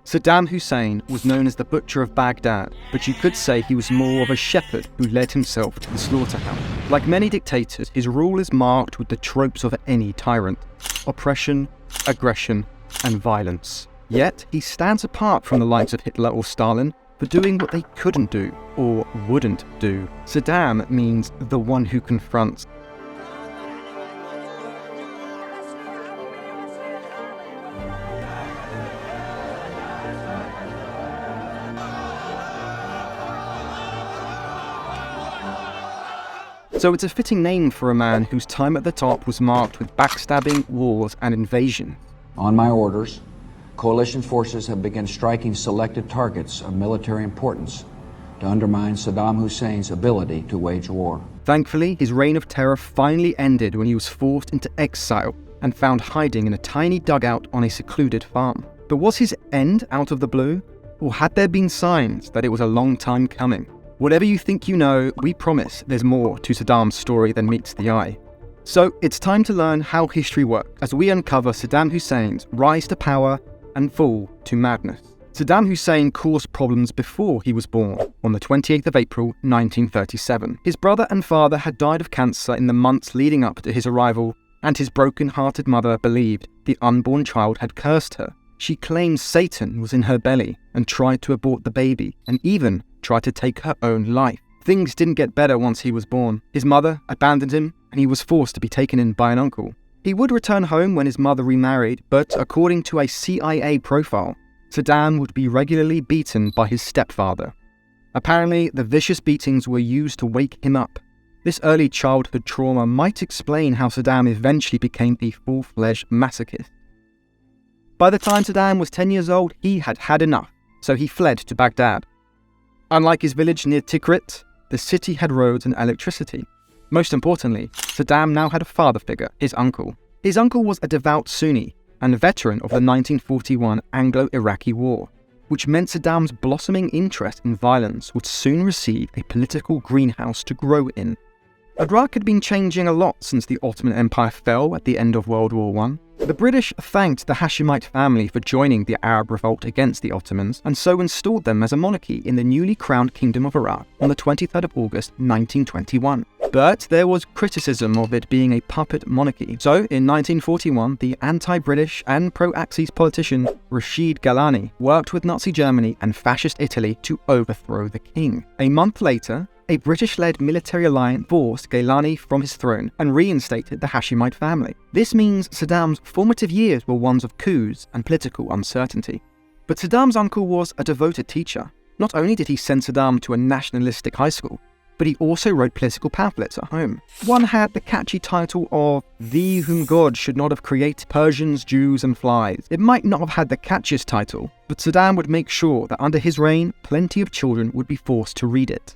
Saddam Hussein was known as the Butcher of Baghdad, but you could say he was more of a shepherd who led himself to the slaughterhouse. Like many dictators, his rule is marked with the tropes of any tyrant: oppression, aggression, and violence. Yet, he stands apart from the likes of Hitler or Stalin for doing what they couldn't do, or wouldn't do. Saddam means the one who confronts. So it's a fitting name for a man whose time at the top was marked with backstabbing, wars, and invasion. On my orders, coalition forces have begun striking selected targets of military importance to undermine Saddam Hussein's ability to wage war. Thankfully, his reign of terror finally ended when he was forced into exile and found hiding in a tiny dugout on a secluded farm. But was his end out of the blue? Or had there been signs that it was a long time coming? Whatever you think you know, we promise there's more to Saddam's story than meets the eye. So it's time to learn how history works as we uncover Saddam Hussein's rise to power and fall to madness. Saddam Hussein caused problems before he was born, on the 28th of April 1937. His brother and father had died of cancer in the months leading up to his arrival, and his broken-hearted mother believed the unborn child had cursed her. She claimed Satan was in her belly and tried to abort the baby, and even tried to take her own life. Things didn't get better once he was born. His mother abandoned him, and he was forced to be taken in by an uncle. He would return home when his mother remarried, but according to a CIA profile, Saddam would be regularly beaten by his stepfather. Apparently, the vicious beatings were used to wake him up. This early childhood trauma might explain how Saddam eventually became a full-fledged masochist. By the time Saddam was 10 years old, he had had enough, so he fled to Baghdad. Unlike his village near Tikrit, the city had roads and electricity. Most importantly, Saddam now had a father figure, his uncle. His uncle was a devout Sunni and a veteran of the 1941 Anglo-Iraqi War, which meant Saddam's blossoming interest in violence would soon receive a political greenhouse to grow in. Iraq had been changing a lot since the Ottoman Empire fell at the end of World War I. The British thanked the Hashemite family for joining the Arab revolt against the Ottomans, and so installed them as a monarchy in the newly crowned Kingdom of Iraq on the 23rd of August 1921. But there was criticism of it being a puppet monarchy. So, in 1941, the anti-British and pro-Axis politician Rashid Ghalani worked with Nazi Germany and Fascist Italy to overthrow the king. A month later, a British-led military alliance forced Ghalani from his throne and reinstated the Hashemite family. This means Saddam's formative years were ones of coups and political uncertainty. But Saddam's uncle was a devoted teacher. Not only did he send Saddam to a nationalistic high school, but he also wrote political pamphlets at home. One had the catchy title of "Thee whom God should not have created, Persians, Jews and flies." It might not have had the catchiest title, but Saddam would make sure that under his reign, plenty of children would be forced to read it.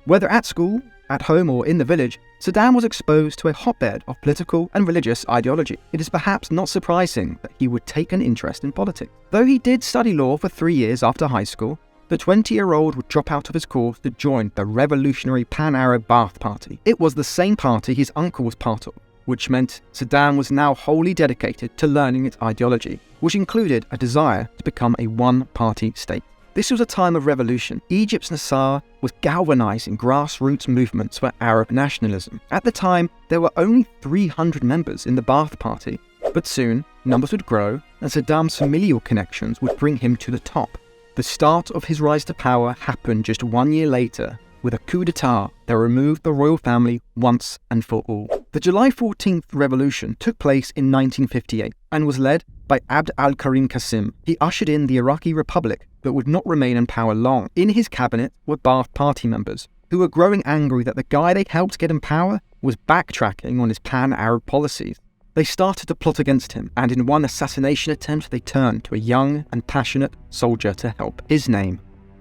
Whether at school, at home or in the village, Saddam was exposed to a hotbed of political and religious ideology. It is perhaps not surprising that he would take an interest in politics. Though he did study law for 3 years after high school, the 20-year-old would drop out of his course to join the revolutionary Pan-Arab Ba'ath Party. It was the same party his uncle was part of, which meant Saddam was now wholly dedicated to learning its ideology, which included a desire to become a one-party state. This was a time of revolution. Egypt's Nasser was galvanizing grassroots movements for Arab nationalism. At the time, there were only 300 members in the Ba'ath Party, but soon, numbers would grow, and Saddam's familial connections would bring him to the top. The start of his rise to power happened just 1 year later, with a coup d'etat that removed the royal family once and for all. The July 14th revolution took place in 1958 and was led by Abd al-Karim Qasim. He ushered in the Iraqi Republic, but would not remain in power long. In his cabinet were Ba'ath Party members, who were growing angry that the guy they helped get in power was backtracking on his pan-Arab policies. They started to plot against him, and in one assassination attempt they turned to a young and passionate soldier to help. His name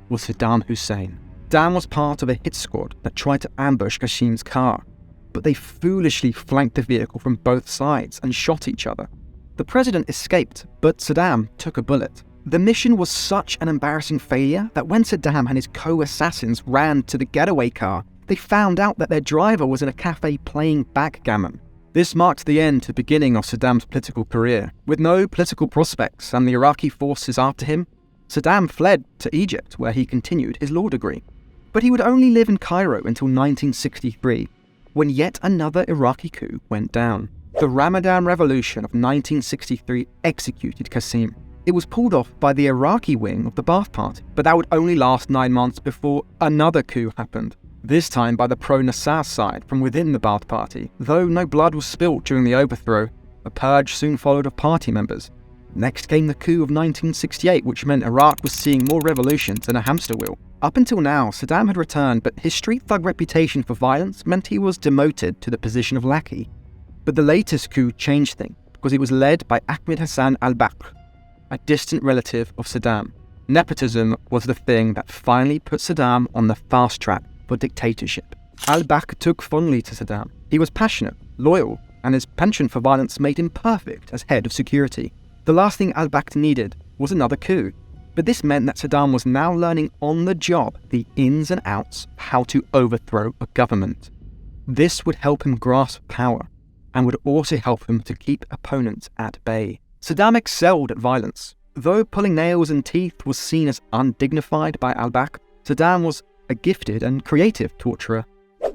was Saddam Hussein. Saddam was part of a hit squad that tried to ambush Qasim's car, but they foolishly flanked the vehicle from both sides and shot each other. The president escaped, but Saddam took a bullet. The mission was such an embarrassing failure that when Saddam and his co-assassins ran to the getaway car, they found out that their driver was in a cafe playing backgammon. This marked the end to the beginning of Saddam's political career. With no political prospects and the Iraqi forces after him, Saddam fled to Egypt, where he continued his law degree. But he would only live in Cairo until 1963, when yet another Iraqi coup went down. The Ramadan Revolution of 1963 executed Qasim. It was pulled off by the Iraqi wing of the Ba'ath Party, but that would only last 9 months before another coup happened. This time by the pro-Nasser side from within the Ba'ath Party. Though no blood was spilt during the overthrow, a purge soon followed of party members. Next came the coup of 1968, which meant Iraq was seeing more revolutions than a hamster wheel. Up until now, Saddam had returned, but his street thug reputation for violence meant he was demoted to the position of lackey. But the latest coup changed things, because it was led by Ahmed Hassan al-Bakr, a distant relative of Saddam. Nepotism was the thing that finally put Saddam on the fast track for dictatorship. Al-Bakr took fondly to Saddam. He was passionate, loyal, and his penchant for violence made him perfect as head of security. The last thing al-Bakr needed was another coup, but this meant that Saddam was now learning on the job the ins and outs of how to overthrow a government. This would help him grasp power, and would also help him to keep opponents at bay. Saddam excelled at violence. Though pulling nails and teeth was seen as undignified by al-Bakr, Saddam was a gifted and creative torturer.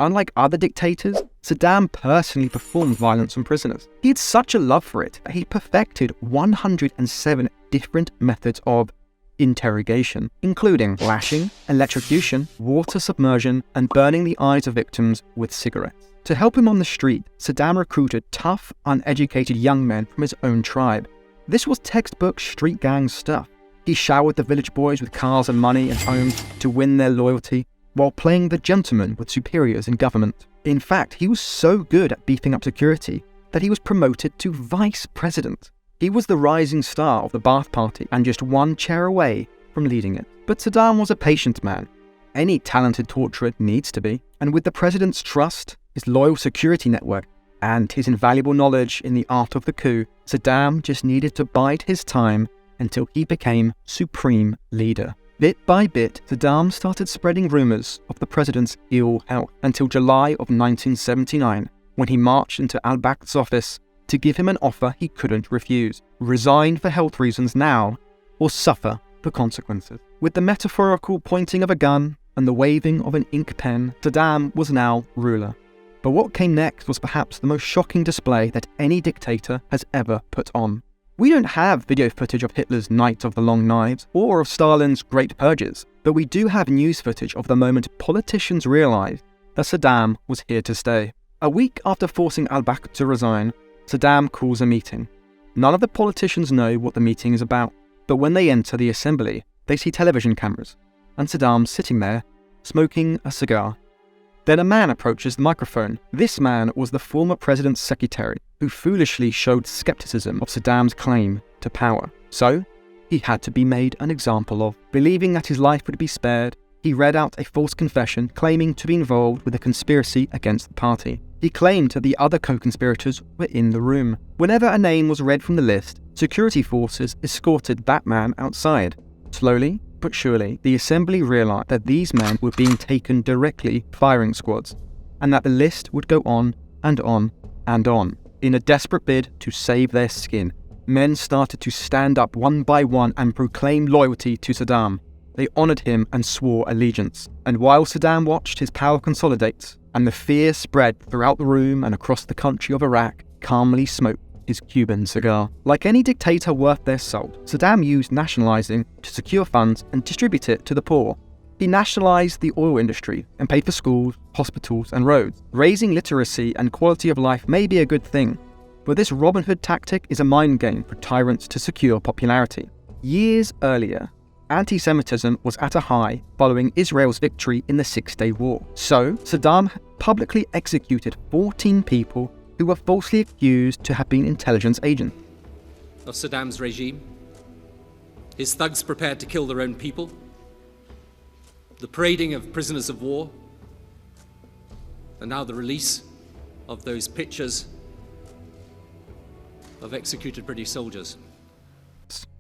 Unlike other dictators, Saddam personally performed violence on prisoners. He had such a love for it that he perfected 107 different methods of interrogation, including lashing, electrocution, water submersion, and burning the eyes of victims with cigarettes. To help him on the street, Saddam recruited tough, uneducated young men from his own tribe. This was textbook street gang stuff. He showered the village boys with cars and money and homes to win their loyalty, while playing the gentleman with superiors in government. In fact, he was so good at beefing up security that he was promoted to vice president. He was the rising star of the Ba'ath Party and just one chair away from leading it. But Saddam was a patient man. Any talented torturer needs to be. And with the president's trust, his loyal security network, and his invaluable knowledge in the art of the coup, Saddam just needed to bide his time until he became supreme leader. Bit by bit, Saddam started spreading rumors of the president's ill health until July of 1979, when he marched into al-Bakr's office to give him an offer he couldn't refuse: resign for health reasons now, or suffer the consequences. With the metaphorical pointing of a gun and the waving of an ink pen, Saddam was now ruler. But what came next was perhaps the most shocking display that any dictator has ever put on. We don't have video footage of Hitler's Night of the Long Knives or of Stalin's Great Purges, but we do have news footage of the moment politicians realized that Saddam was here to stay. A week after forcing al-Bakr to resign, Saddam calls a meeting. None of the politicians know what the meeting is about, but when they enter the assembly, they see television cameras, and Saddam sitting there, smoking a cigar. Then a man approaches the microphone. This man was the former president's secretary, who foolishly showed skepticism of Saddam's claim to power. So, he had to be made an example of. Believing that his life would be spared, he read out a false confession claiming to be involved with a conspiracy against the party. He claimed that the other co-conspirators were in the room. Whenever a name was read from the list, security forces escorted that man outside. Slowly, but surely, the assembly realized that these men were being taken directly firing squads, and that the list would go on and on and on. In a desperate bid to save their skin, men started to stand up one by one and proclaim loyalty to Saddam. They honored him and swore allegiance. And while Saddam watched his power consolidate, and the fear spread throughout the room and across the country of Iraq, calmly smoked his Cuban cigar. Like any dictator worth their salt, Saddam used nationalizing to secure funds and distribute it to the poor. He nationalized the oil industry and paid for schools, hospitals, and roads. Raising literacy and quality of life may be a good thing, but this Robin Hood tactic is a mind game for tyrants to secure popularity. Years earlier, anti-Semitism was at a high following Israel's victory in the Six-Day War. So, Saddam publicly executed 14 people who were falsely accused to have been intelligence agents. Of Saddam's regime, his thugs prepared to kill their own people, the parading of prisoners of war, and now the release of those pictures of executed British soldiers.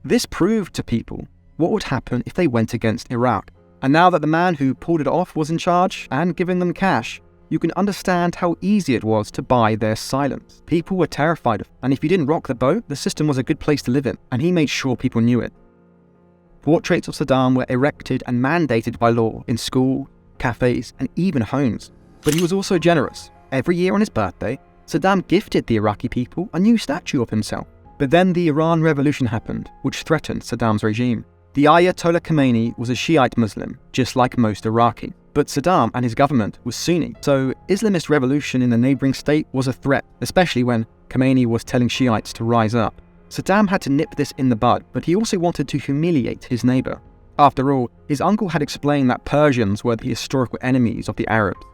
This proved to people what would happen if they went against Iraq. And now that the man who pulled it off was in charge and giving them cash, you can understand how easy it was to buy their silence. People were terrified of him, and if you didn't rock the boat, the system was a good place to live in, and he made sure people knew it. Portraits of Saddam were erected and mandated by law in schools, cafes, and even homes. But he was also generous. Every year on his birthday, Saddam gifted the Iraqi people a new statue of himself. But then the Iran Revolution happened, which threatened Saddam's regime. The Ayatollah Khomeini was a Shiite Muslim, just like most Iraqis. But Saddam and his government was Sunni, so Islamist revolution in the neighbouring state was a threat, especially when Khomeini was telling Shiites to rise up. Saddam had to nip this in the bud, but he also wanted to humiliate his neighbour. After all, his uncle had explained that Persians were the historical enemies of the Arabs.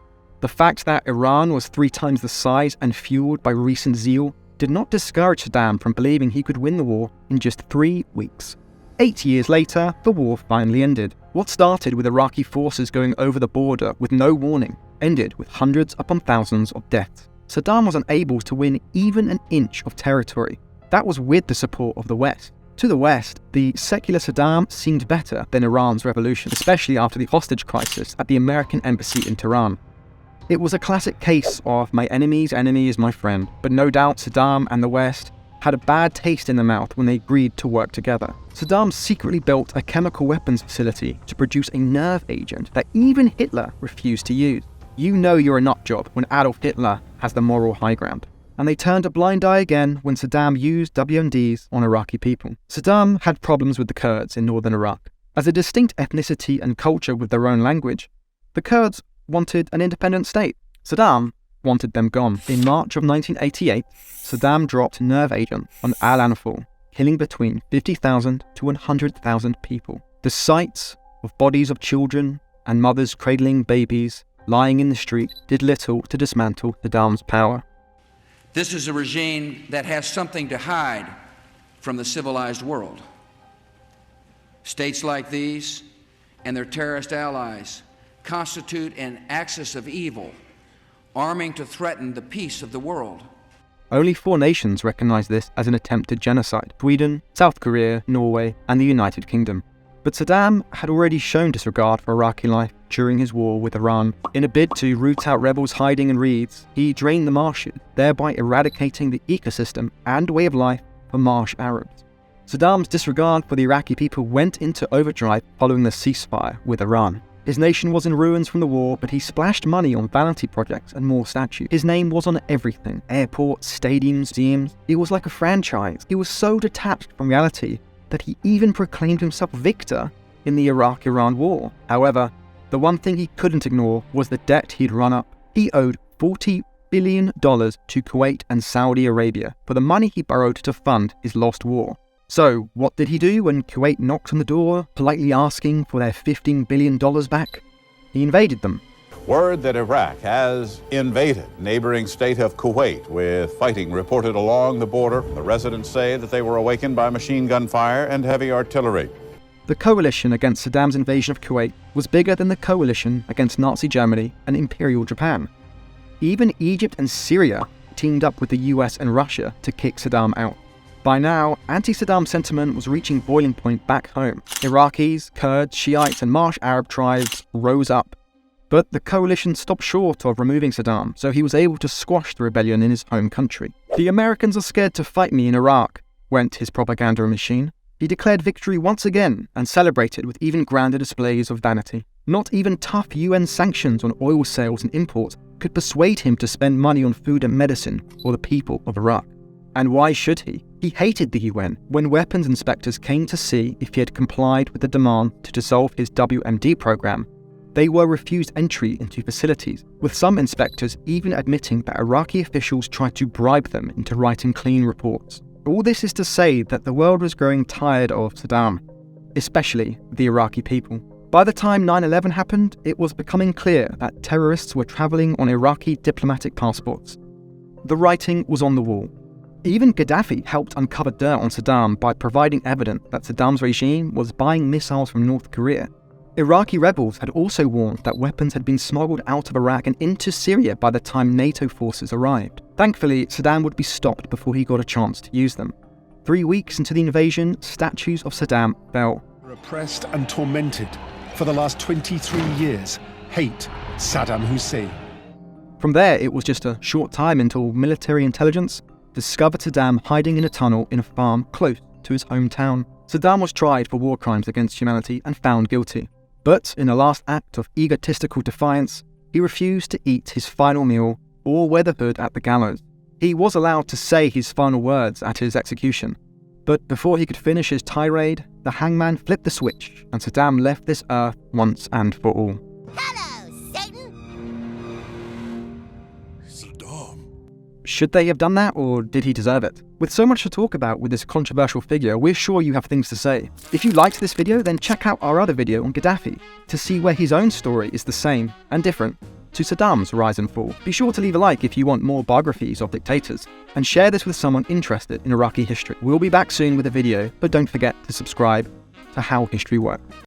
The fact that Iran was 3 times the size and fueled by recent zeal did not discourage Saddam from believing he could win the war in just 3 weeks. 8 years later, the war finally ended. What started with Iraqi forces going over the border with no warning ended with hundreds upon thousands of deaths. Saddam was unable to win even an inch of territory. That was with the support of the West. To the West, the secular Saddam seemed better than Iran's revolution, especially after the hostage crisis at the American embassy in Tehran. It was a classic case of my enemy's enemy is my friend, but no doubt Saddam and the West had a bad taste in their mouth when they agreed to work together. Saddam secretly built a chemical weapons facility to produce a nerve agent that even Hitler refused to use. You know you're a nutjob when Adolf Hitler has the moral high ground. And they turned a blind eye again when Saddam used WMDs on Iraqi people. Saddam had problems with the Kurds in northern Iraq. As a distinct ethnicity and culture with their own language, the Kurds wanted an independent state. Saddam wanted them gone. In March of 1988, Saddam dropped nerve agent on Al Anfal, killing between 50,000 to 100,000 people. The sights of bodies of children and mothers cradling babies lying in the street did little to dismantle Saddam's power. This is a regime that has something to hide from the civilized world. States like these and their terrorist allies constitute an axis of evil, arming to threaten the peace of the world. Only 4 nations recognize this as an attempted genocide: Sweden, South Korea, Norway, and the United Kingdom. But Saddam had already shown disregard for Iraqi life during his war with Iran. In a bid to root out rebels hiding in reeds, he drained the marshes, thereby eradicating the ecosystem and way of life for marsh Arabs. Saddam's disregard for the Iraqi people went into overdrive following the ceasefire with Iran. His nation was in ruins from the war, but he splashed money on vanity projects and more statues. His name was on everything: airports, stadiums, museums. It was like a franchise. He was so detached from reality that he even proclaimed himself victor in the Iraq-Iran war. However, the one thing he couldn't ignore was the debt he'd run up. He owed $40 billion to Kuwait and Saudi Arabia for the money he borrowed to fund his lost war. So, what did he do when Kuwait knocked on the door, politely asking for their $15 billion back? He invaded them. Word that Iraq has invaded neighboring state of Kuwait, with fighting reported along the border. The residents say that they were awakened by machine gun fire and heavy artillery. The coalition against Saddam's invasion of Kuwait was bigger than the coalition against Nazi Germany and Imperial Japan. Even Egypt and Syria teamed up with the US and Russia to kick Saddam out. By now, anti-Saddam sentiment was reaching boiling point back home. Iraqis, Kurds, Shiites, and marsh Arab tribes rose up. But the coalition stopped short of removing Saddam, so he was able to squash the rebellion in his home country. "The Americans are scared to fight me in Iraq," went his propaganda machine. He declared victory once again and celebrated with even grander displays of vanity. Not even tough UN sanctions on oil sales and imports could persuade him to spend money on food and medicine for the people of Iraq. And why should he? He hated the UN. When weapons inspectors came to see if he had complied with the demand to dissolve his WMD program, they were refused entry into facilities, with some inspectors even admitting that Iraqi officials tried to bribe them into writing clean reports. All this is to say that the world was growing tired of Saddam, especially the Iraqi people. By the time 9/11 happened, it was becoming clear that terrorists were traveling on Iraqi diplomatic passports. The writing was on the wall. Even Gaddafi helped uncover dirt on Saddam by providing evidence that Saddam's regime was buying missiles from North Korea. Iraqi rebels had also warned that weapons had been smuggled out of Iraq and into Syria by the time NATO forces arrived. Thankfully, Saddam would be stopped before he got a chance to use them. 3 weeks into the invasion, statues of Saddam fell. Oppressed and tormented for the last 23 years, hate Saddam Hussein. From there, it was just a short time until military intelligence discovered Saddam hiding in a tunnel in a farm close to his hometown. Saddam was tried for war crimes against humanity and found guilty. But in a last act of egotistical defiance, he refused to eat his final meal or wear the hood at the gallows. He was allowed to say his final words at his execution. But before he could finish his tirade, the hangman flipped the switch and Saddam left this earth once and for all. Hello, Satan! Saddam. Should they have done that, or did he deserve it? With so much to talk about with this controversial figure, we're sure you have things to say. If you liked this video, then check out our other video on Gaddafi to see where his own story is the same and different to Saddam's rise and fall. Be sure to leave a like if you want more biographies of dictators, and share this with someone interested in Iraqi history. We'll be back soon with a video, but don't forget to subscribe to How History Works.